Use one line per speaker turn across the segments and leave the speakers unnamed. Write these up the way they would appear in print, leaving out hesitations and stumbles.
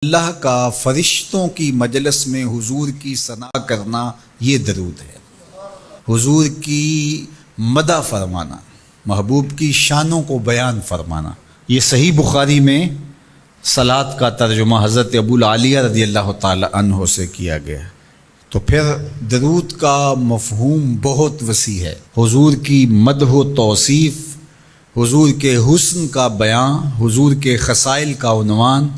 اللہ کا فرشتوں کی مجلس میں حضور کی ثنا کرنا یہ درود ہے، حضور کی مدح فرمانا، محبوب کی شانوں کو بیان فرمانا۔ یہ صحیح بخاری میں صلاۃ کا ترجمہ حضرت ابو العالیہ رضی اللہ تعالی عنہ سے کیا گیا ہے۔ تو پھر درود کا مفہوم بہت وسیع ہے، حضور کی مدح و توصیف، حضور کے حسن کا بیان، حضور کے خصائل کا عنوان،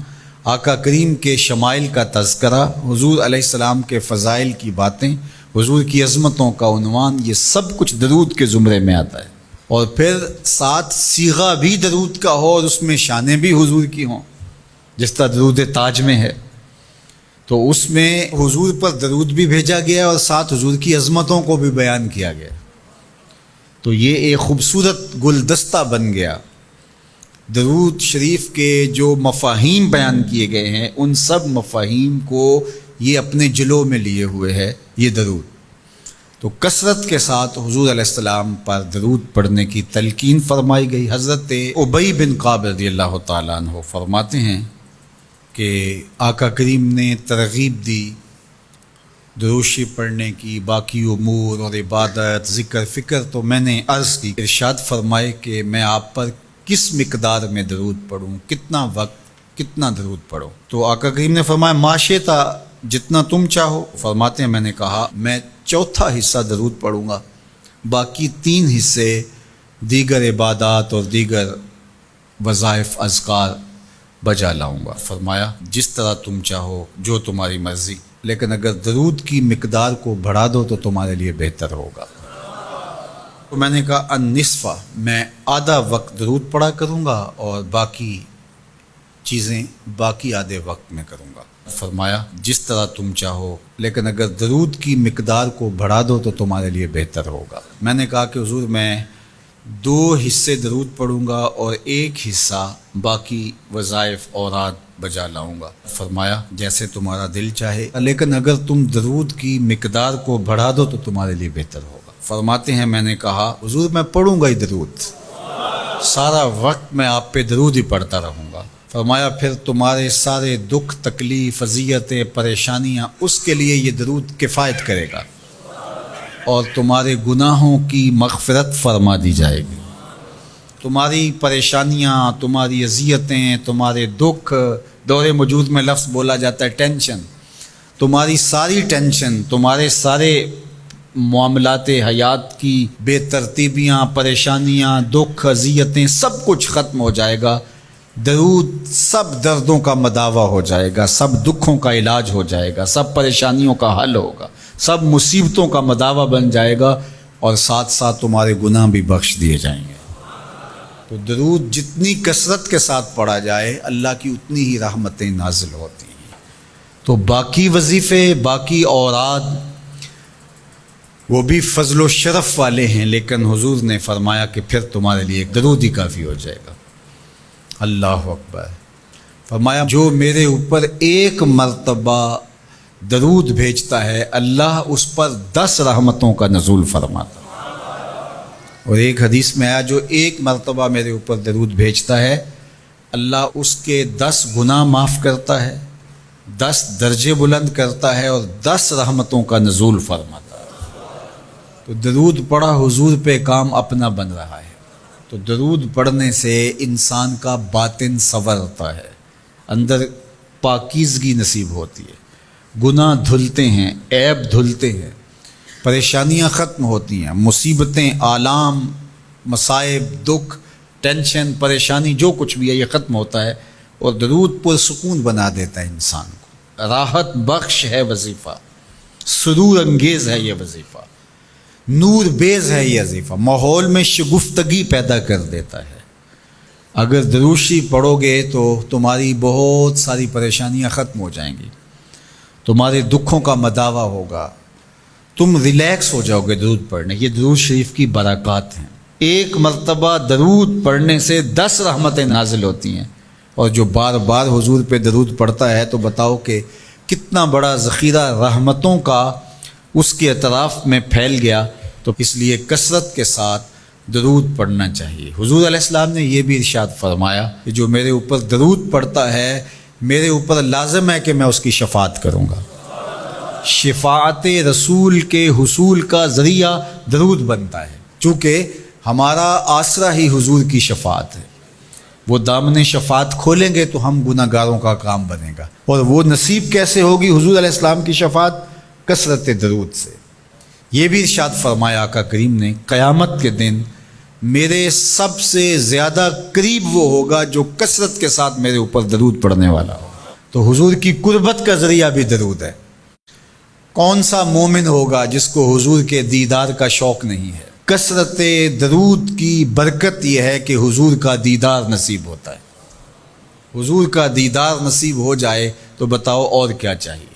آقا کریم کے شمائل کا تذکرہ، حضور علیہ السلام کے فضائل کی باتیں، حضور کی عظمتوں کا عنوان، یہ سب کچھ درود کے زمرے میں آتا ہے۔ اور پھر ساتھ صیغہ بھی درود کا ہو اور اس میں شانیں بھی حضور کی ہوں، جس طرح درود تاج میں ہے، تو اس میں حضور پر درود بھی بھیجا گیا اور ساتھ حضور کی عظمتوں کو بھی بیان کیا گیا۔ تو یہ ایک خوبصورت گلدستہ بن گیا۔ درود شریف کے جو مفاہیم بیان کیے گئے ہیں، ان سب مفاہیم کو یہ اپنے جلو میں لیے ہوئے ہے یہ درود۔ تو کثرت کے ساتھ حضور علیہ السلام پر درود پڑھنے کی تلقین فرمائی گئی۔ حضرت ابی بن کعب رضی اللہ تعالیٰ عنہ فرماتے ہیں کہ آقا کریم نے ترغیب دی درود شریف پڑھنے کی، باقی امور اور عبادت، ذکر فکر۔ تو میں نے عرض کی، ارشاد فرمائے کہ میں آپ پر کس مقدار میں درود پڑھوں، کتنا وقت، کتنا درود پڑھوں؟ تو آقا کریم نے فرمایا ما شئتا، جتنا تم چاہو۔ فرماتے ہیں میں نے کہا میں چوتھا حصہ درود پڑھوں گا، باقی 3 حصے دیگر عبادات اور دیگر وظائف اذکار بجا لاؤں گا۔ فرمایا جس طرح تم چاہو، جو تمہاری مرضی، لیکن اگر درود کی مقدار کو بڑھا دو تو تمہارے لیے بہتر ہوگا۔ تو میں نے کہا النصف، میں آدھا وقت درود پڑھا کروں گا اور باقی چیزیں باقی آدھے وقت میں کروں گا۔ فرمایا جس طرح تم چاہو، لیکن اگر درود کی مقدار کو بڑھا دو تو تمہارے لیے بہتر ہوگا۔ میں نے کہا کہ حضور میں 2 حصے درود پڑھوں گا اور 1 حصہ باقی وظائف اوراد بجا لاؤں گا۔ فرمایا جیسے تمہارا دل چاہے، لیکن اگر تم درود کی مقدار کو بڑھا دو تو تمہارے لیے بہتر ہوگا۔ فرماتے ہیں میں نے کہا حضور میں پڑھوں گا ہی درود، سارا وقت میں آپ پہ درود ہی پڑھتا رہوں گا۔ فرمایا پھر تمہارے سارے دکھ، تکلیف، اذیتیں، پریشانیاں، اس کے لیے یہ درود کفایت کرے گا اور تمہارے گناہوں کی مغفرت فرما دی جائے گی۔ تمہاری پریشانیاں، تمہاری اذیتیں، تمہارے دکھ، دور موجود میں لفظ بولا جاتا ہے ٹینشن، تمہاری ساری ٹینشن، تمہارے سارے معاملات حیات کی بے ترتیبیاں، پریشانیاں، دکھ، اذیتیں، سب کچھ ختم ہو جائے گا۔ درود سب دردوں کا مداوع ہو جائے گا، سب دکھوں کا علاج ہو جائے گا، سب پریشانیوں کا حل ہوگا، سب مصیبتوں کا مداوع بن جائے گا، اور ساتھ ساتھ تمہارے گناہ بھی بخش دیے جائیں گے۔ تو درود جتنی کثرت کے ساتھ پڑھا جائے، اللہ کی اتنی ہی رحمتیں نازل ہوتی ہیں۔ تو باقی وظیفے، باقی اوراد، وہ بھی فضل و شرف والے ہیں، لیکن حضور نے فرمایا کہ پھر تمہارے لیے ایک درود ہی کافی ہو جائے گا۔ اللہ اکبر۔ فرمایا جو میرے اوپر 1 مرتبہ درود بھیجتا ہے، اللہ اس پر 10 رحمتوں کا نزول فرماتا ہے۔ اور ایک حدیث میں آیا جو 1 مرتبہ میرے اوپر درود بھیجتا ہے، اللہ اس کے 10 گناہ معاف کرتا ہے، 10 درجے بلند کرتا ہے اور 10 رحمتوں کا نزول فرماتا ہے۔ تو درود پڑھا حضور پہ کام اپنا بن رہا ہے۔ تو درود پڑھنے سے انسان کا باطن سنورتا ہے، اندر پاکیزگی نصیب ہوتی ہے، گناہ دھلتے ہیں، عیب دھلتے ہیں، پریشانیاں ختم ہوتی ہیں، مصیبتیں، آلام، مصائب، دکھ، ٹینشن، پریشانی، جو کچھ بھی ہے یہ ختم ہوتا ہے، اور درود پرسکون بنا دیتا ہے انسان کو۔ راحت بخش ہے وظیفہ، سرور انگیز ہے یہ وظیفہ، نور بیز ہے یہ وظیفہ، ماحول میں شگفتگی پیدا کر دیتا ہے۔ اگر درود شریف پڑھو گے تو تمہاری بہت ساری پریشانیاں ختم ہو جائیں گی، تمہارے دکھوں کا مداوع ہوگا، تم ریلیکس ہو جاؤ گے درود پڑھنے۔ یہ درود شریف کی برکات ہیں۔ 1 مرتبہ درود پڑھنے سے 10 رحمتیں نازل ہوتی ہیں، اور جو بار بار حضور پہ درود پڑھتا ہے تو بتاؤ کہ کتنا بڑا ذخیرہ رحمتوں کا اس کے اطراف میں پھیل گیا۔ تو اس لیے کثرت کے ساتھ درود پڑھنا چاہیے۔ حضور علیہ السلام نے یہ بھی ارشاد فرمایا کہ جو میرے اوپر درود پڑھتا ہے میرے اوپر لازم ہے کہ میں اس کی شفاعت کروں گا۔ شفاعت رسول کے حصول کا ذریعہ درود بنتا ہے، چونکہ ہمارا آسرا ہی حضور کی شفاعت ہے۔ وہ دامن شفاعت کھولیں گے تو ہم گناہ گاروں کا کام بنے گا، اور وہ نصیب کیسے ہوگی حضور علیہ السلام کی شفاعت؟ کثرت درود سے۔ یہ بھی ارشاد فرمایا آقا کریم نے، قیامت کے دن میرے سب سے زیادہ قریب وہ ہوگا جو کثرت کے ساتھ میرے اوپر درود پڑھنے والا ہو۔ تو حضور کی قربت کا ذریعہ بھی درود ہے۔ کون سا مومن ہوگا جس کو حضور کے دیدار کا شوق نہیں ہے؟ کثرت درود کی برکت یہ ہے کہ حضور کا دیدار نصیب ہوتا ہے۔ حضور کا دیدار نصیب ہو جائے تو بتاؤ اور کیا چاہیے۔